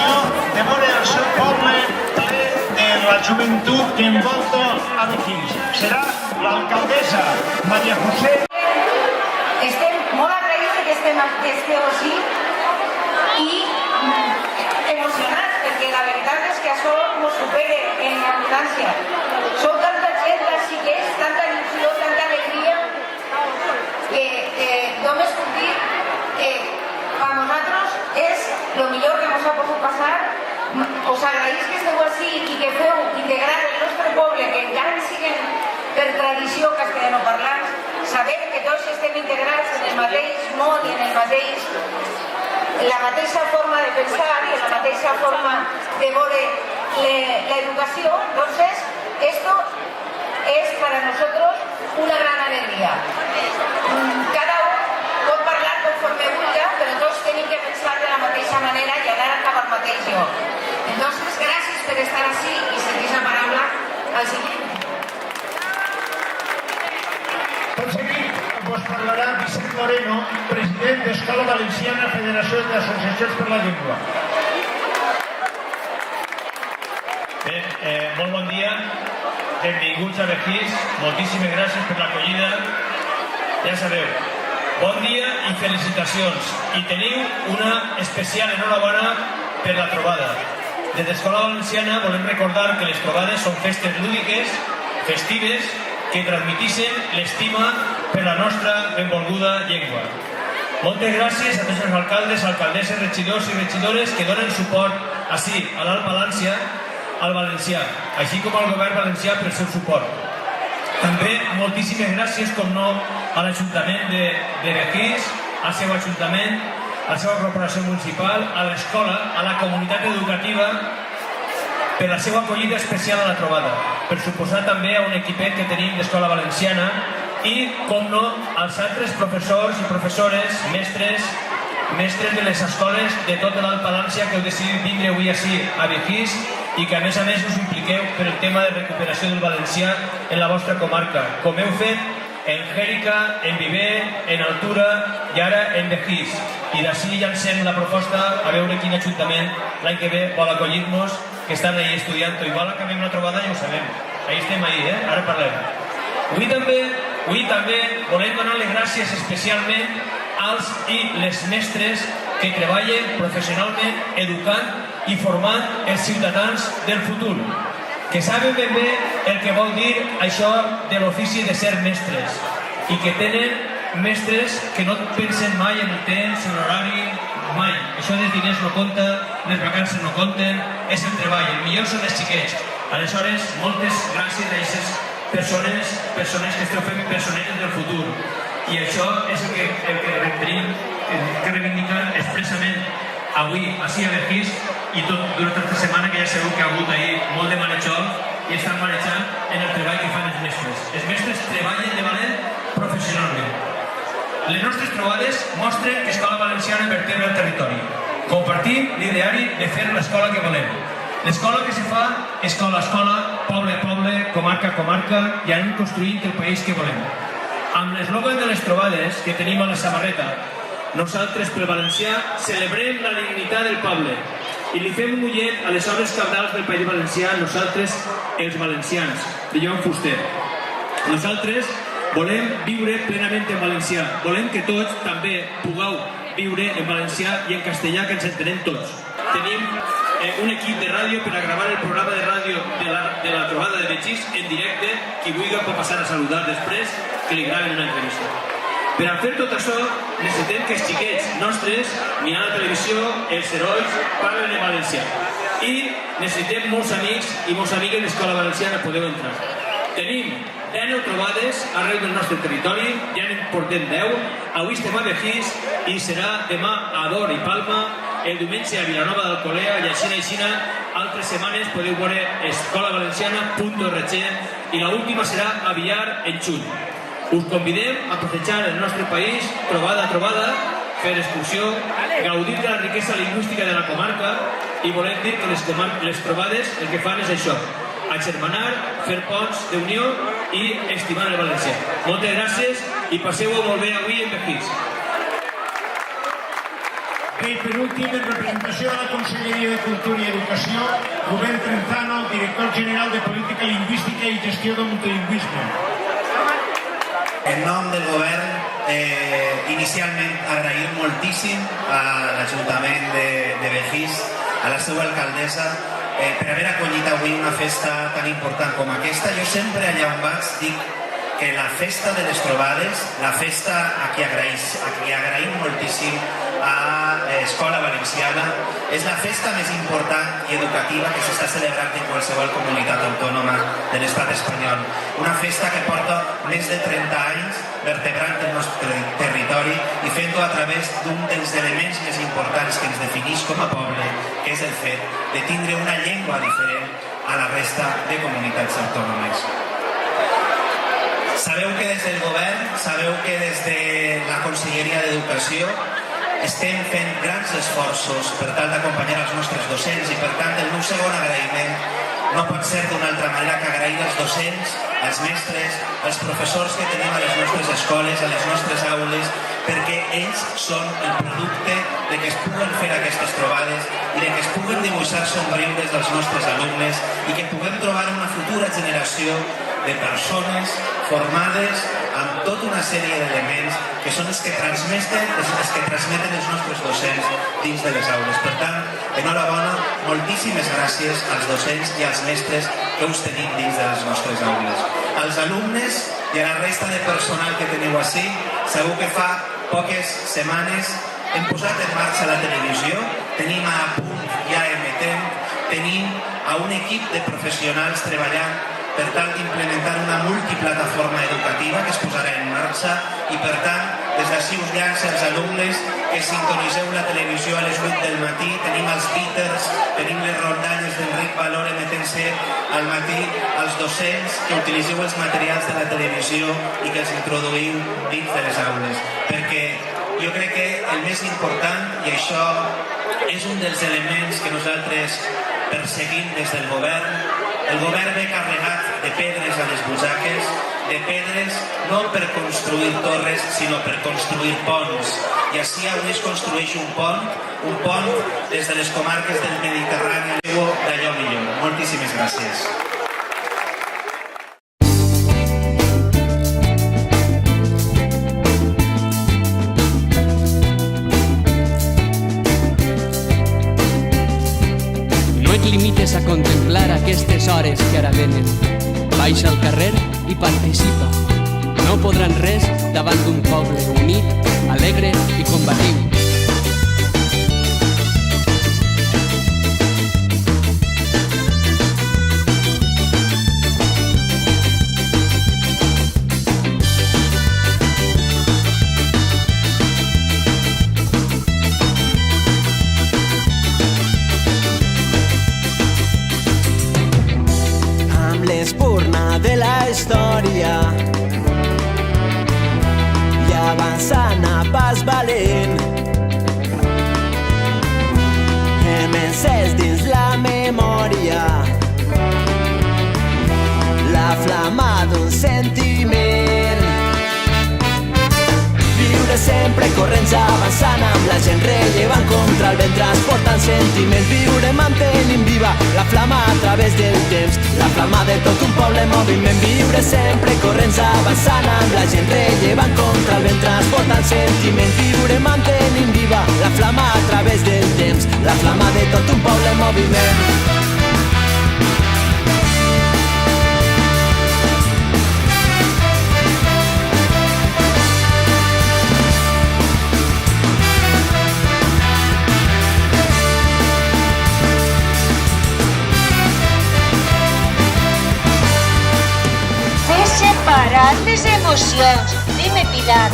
il·lusió de veure el seu poble ple de la joventut que envolta a Begís. Serà l'alcaldessa Maria José. Estem molt agraïts que esteu així i emocionats, perquè la veritat és que això ens supera en abundància. Som tanta gent, tants xiquets, tanta il·lusió, tanta alegria, que només puc dir que per nosaltres és el millor que ens ha pogut passar. Us agraïs que esteu així i que feu integrar el nostre poble, que encara siguen per tradició castellanoparlants. Sabem que tots estem integrats en el mateix món i en la mateixa forma de pensar i en la mateixa forma de veure l'educació. Entonces, esto es para nosotros una gran alegría. Cada un pot parlar conforme vulgui, però tots tenim que pensar de la mateixa manera i anar cap al mateix lloc. Entonces, gràcies per estar així i sentir la paraula al siguiente. Tot seguit vos parlarà Vicent Moreno, president d'Escola Valenciana, Federació d'Associacions per la Llengua. Bé, molt bon dia, benvinguts a Begís, moltíssimes gràcies per l'acollida. Ja sabeu, bon dia i felicitacions. I teniu una especial enhorabona per la trobada. Des d'Escola Valenciana volem recordar que les trobades són festes lúdiques, festives, que transmetixen l'estima per la nostra benvolguda llengua. Moltes gràcies a tots els alcaldes, alcaldesses, regidors i regidores que donen suport ací, a l'Alt Palància, al valencià, així com al govern valencià per el seu suport. També moltíssimes gràcies, com no, a l'Ajuntament de Begís, al seu Ajuntament, a la seva corporació municipal, a l'escola, a la comunitat educativa, per la seva acollida especial a la trobada, per suposar també a un equipet que tenim d'Escola Valenciana i, com no, als altres professors i professores, mestres de les escoles de tot l'Alt Palància que heu decidit vindre avui així a Begís i que a més us impliqueu per el tema de recuperació del valencià en la vostra comarca, com heu fet en Xèrica, en Viver, en Altura i ara en Begís. I d'ací llancem la proposta a veure quin ajuntament l'any que ve vol acollir-nos, que estan ahí estudiant. Igual acabem la trobada, ja ho sabem. Ahí estem ahí, ara parlem. Avui també volem donar les gràcies especialment als i les mestres que treballen professionalment educant i formant els ciutadans del futur, que saben ben bé el que vol dir això de l'ofici de ser mestres i que tenen mestres que no pensen mai en el temps, en l'horari, mai. Això dels diners no compta, les vacances no compten, és el treball, el millor són els xiquets. Aleshores, moltes gràcies a aquestes persones que esteu fent persones del futur. I això és el que tenim que reivindicar expressament avui, així a Begís, i durant aquesta setmana que ja sabeu que ha hagut ahir molt de marejol i estan marejant en el treball que fan els mestres. Els mestres treballen de valent professionalment. Les nostres trobades mostren que Escola Valenciana vertebra el territori. Compartim l'ideari de fer l'escola que volem. L'escola que se fa, escola a escola, poble a poble, comarca a comarca, i anem construint el país que volem. Amb l'eslògan de les trobades que tenim a la samarreta, nosaltres pel valencià celebrem la dignitat del poble i li fem un ullet a les obres cabdals del País Valencià, nosaltres els valencians, de Joan Fuster. Nosaltres volem viure plenament en valencià, volem que tots també pugueu viure en valencià i en castellà, que ens entenem tots. Tenim un equip de ràdio per a gravar el programa de ràdio de la trobada de Begís en directe. Qui vulgui pot passar a saludar després que li graven una entrevista. Per a fer tot això necessitem que els xiquets nostres, mirant la televisió, els herois, parlen en valencià. I necessitem molts amics i molts amigues d'Escola Valenciana, podeu entrar. Tenim 10 trobades arreu del nostre territori, ja en portem 10. Avui estem a Begís i serà demà a Ador i Palma, el diumenge a Vilanova d'Alcolea i així altres setmanes podeu veure escolavalenciana.org i l'última serà a Villar en juny. Us convidem a passejar el nostre país, trobada a trobada, fer excursió, gaudir de la riquesa lingüística de la comarca i volem dir que les trobades el que fan és això, agermanar, fer ponts d'unió i estimar el valencià. Moltes gràcies i passeu-ho molt bé avui en Begís. I per últim, en representació de la Conselleria de Cultura i Educació, Rubén Trenzano, director general de Política Lingüística i Gestió del Multilingüisme. En nom del govern, inicialment agrair moltíssim a l'Ajuntament de Begís, a la seva alcaldessa, per haver acollit avui una festa tan important com aquesta. Jo sempre allà on vaig dic que la festa de les trobades, la festa a qui agraïm moltíssim a Escola Valenciana, és la festa més important i educativa que s'està celebrant en qualsevol comunitat autònoma de l'estat espanyol. Una festa que porta més de 30 anys vertebrant el nostre territori i fent-ho a través d'un dels elements més importants que ens defineix com a poble, que és el fet de tindre una llengua diferent a la resta de comunitats autònomes. Sabeu que des del govern, sabeu que des de la Conselleria d'Educació estem fent grans esforços per tal d'acompanyar els nostres docents i per tant el meu segon agraïment no pot ser d'una altra manera que agrair als docents, als mestres, als professors que tenim a les nostres escoles, a les nostres aules, perquè ells són el producte de que es puguen fer aquestes trobades i de que es puguen dibuixar somriures dels nostres alumnes i que puguem trobar una futura generació de persones formades amb tota una sèrie d'elements que són els que transmeten els nostres docents dins de les aules. Per tant, enhorabona, moltíssimes gràcies als docents i als mestres que us tenim dins de les nostres aules. Als alumnes i a la resta de personal que teniu ací, segur que fa poques setmanes hem posat en marxa la televisió, tenim a punt ja emetent, tenim a un equip de professionals treballant per tal d'implementar una multiplataforma educativa que es posarà en marxa i, per tant, des d'ací us llança als alumnes que sintoniseu la televisió a les 8 del matí. Tenim els Beatles, tenim les rondalles d'Enric Valor emetent-se al matí, els docents que utilitzeu els materials de la televisió i que els introduïu dins de les aules. Perquè jo crec que el més important, i això és un dels elements que nosaltres perseguim des del govern, el govern ve carregat de pedres a les butxaques, de pedres no per construir torres, sinó per construir ponts. I així avui es construeix un pont des de les comarques del Mediterrani d'allò millor. Moltíssimes gràcies. Limites a contemplar aquestes hores que ara venen. Baixa al carrer i participa. No podran res davant d'un poble unit, alegre i combatiu. L'espurna de la història i avançant a pas valent hem encès dins la memòria la flama d'un sentiment. Viure sempre corrents avançant amb la gent rellevant contra el vent transportant sentiment. Viure mantenint viva la flama a través del temps, la flama de tot un poble en moviment. Viure sempre corrents avançant amb la gent rellevant contra el vent transportant sentiment. Viure mantenint viva la flama a través del temps, la flama de tot un poble en moviment. Separar les emocions. Dime, Pilar.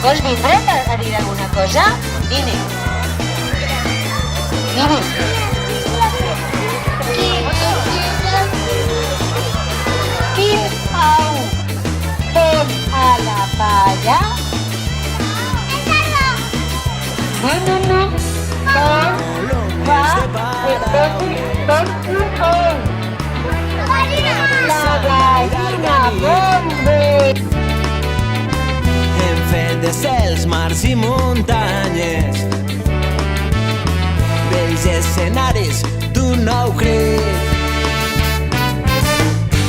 Vols vindre a dir alguna cosa? Dime. Dime. Quin au pon a la palla? No. Pon va de tot. La gallina bombe. Hem fet de cels, mars i muntanyes els escenaris d'un nou crit.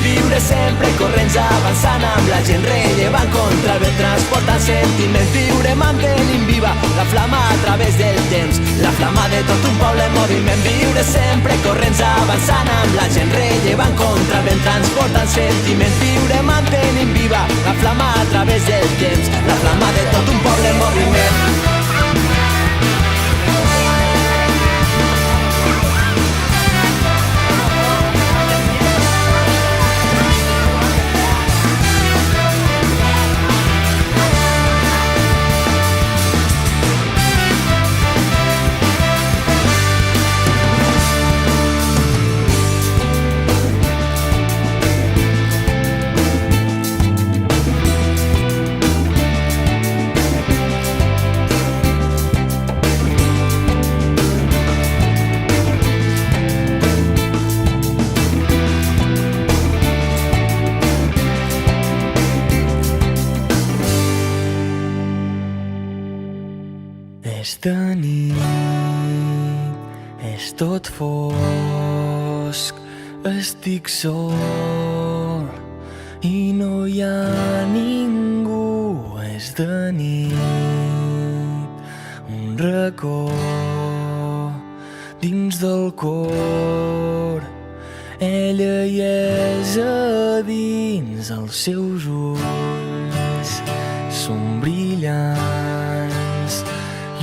Viure sempre corrents avançant amb la gent rellevant contra el vent transportant sentiments. Viure mantenint viva la flama a través del temps, la flama de tot un poble en moviment. Viure sempre corrents avançant amb la gent rellevant contra el vent transportant sentiments. Viure mantenint viva la flama a través del temps, la flama de tot un poble en moviment. És de nit, és tot fosc, estic sol i no hi ha ningú. És de nit, un racó dins del cor, ella hi és a dins, els seus ulls són brillants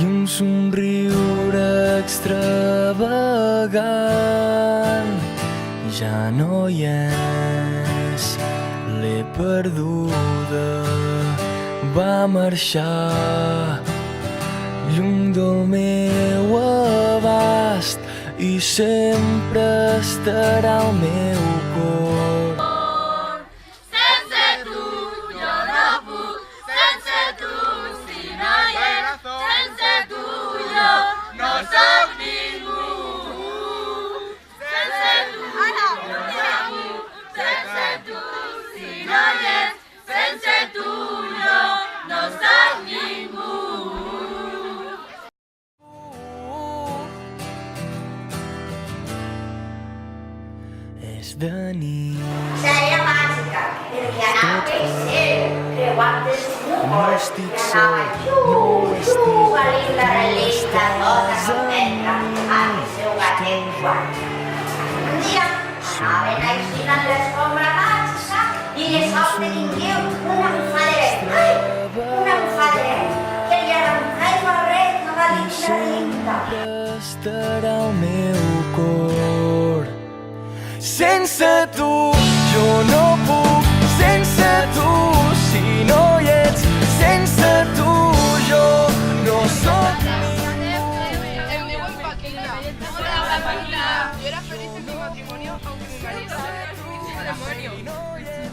i un somriure extravagant. Ja no hi és, l'he perduda, va marxar lluny del meu abast i sempre estarà al meu cor. És de nit. Seria màgica, perquè anava per ser creuant els núvols, i anava xiu, a l'illa relenta, tota contenta, amb el seu gatet Joan. Un dia anaven així en l'escombra màgica i de sobte vingué una bufadera, una bufadera, que hi era un aigua ret a la l'illa relenta. Estarà al meu cor. Sense tu jo no puc, sense tu si no hi ets, sense tu jo no soc. El meu en Paquita. Hola, Paquita. Yo era feliz en mi matrimonio, aunque mi marido era demonio.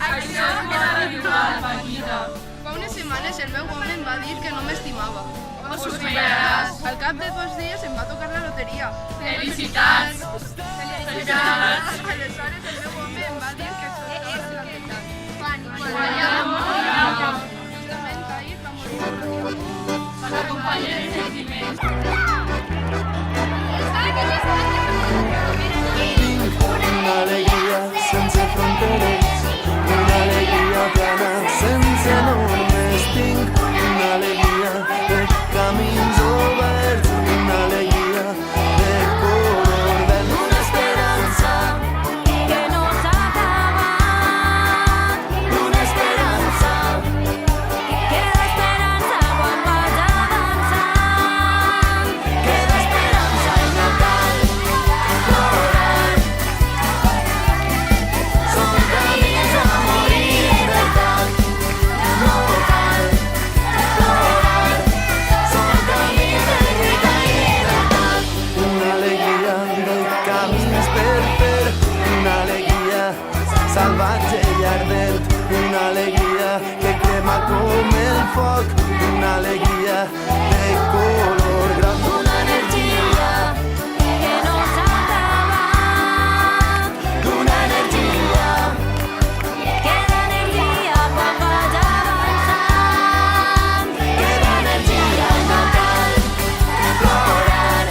Això no era igual, Paquita. Fa unes setmanes el meu home em va dir que no m'estimava. Ho superaràs. Al cap de 2 dies em va tocar la loteria. Felicitats! Felicitats! Aleshores el meu home em va dir que això era la veritat. Justament ahir va morir. Per acompanyar els sentiments. Una alegria sense fronteres, una alegria plana sense normes. Tinc una alegria de camins oberts, una alegria de color verd, una esperança que no s'ha acabat, una esperança que l'esperança quan vas avançant, que l'esperança i no cal plorar. Són camins a morir en veritat, no cal plorar. Són camins de lluita i llibertat. Una alegria de camins per fer, una alegria salvatge i ardent, una alegria que crema com el foc, una alegria de color groc. Una energia que no s'ha acabat, una energia que l'energia quan vas avançant, que l'energia no cal plorar.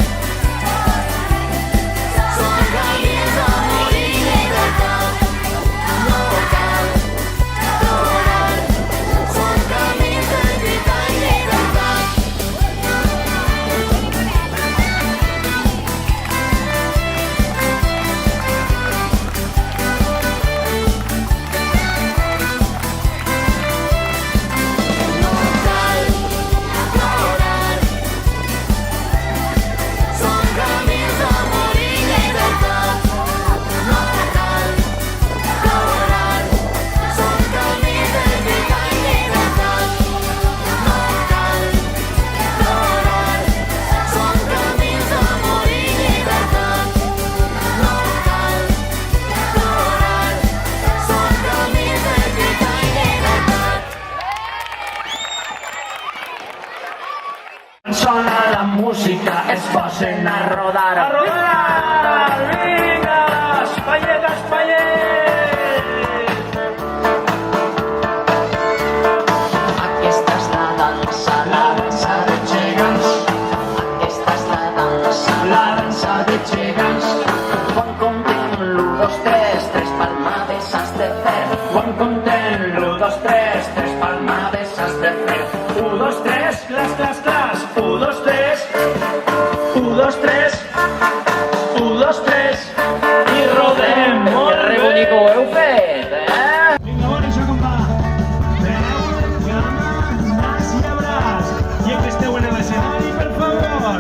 sona la música, es posen a rodar. A rodar! Vinga! Espaiet, espaiet! Aquesta és la dansa de gegants. Aquesta és la dansa de gegants. Quan comptem l'1, 2, 3, 3 palmades has de fer. Quan comptem l'1, 2, 3, 3 palmades has de fer. 1, 2, 3, clas, clas, clas. 1, 2, 3. 1, 2, 3. 1, 2, 3. I rodem. Molt bé. Que bonic ho heu fet, eh? Vinga, bona, això com va? Veu, cama, nas i abraç. I que esteu en l'escenari, per favor.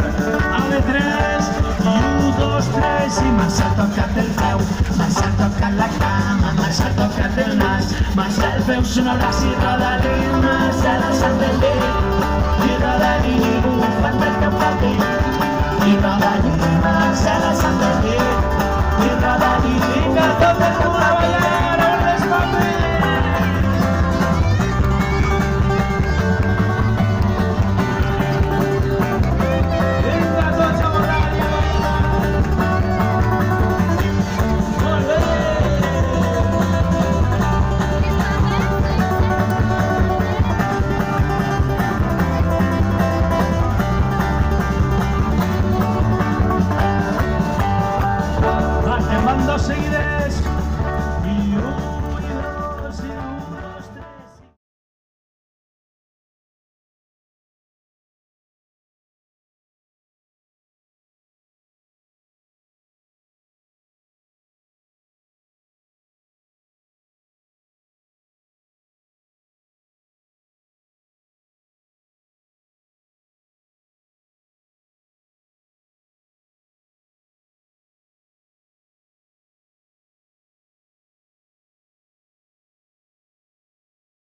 A de 3, i 1, 2, 3, i Marçal tocat el peu, Marçal tocat la cama, Marçal tocat el nas, Marçal veu sonar la cirra de l'Im, Marçal alçant el dit,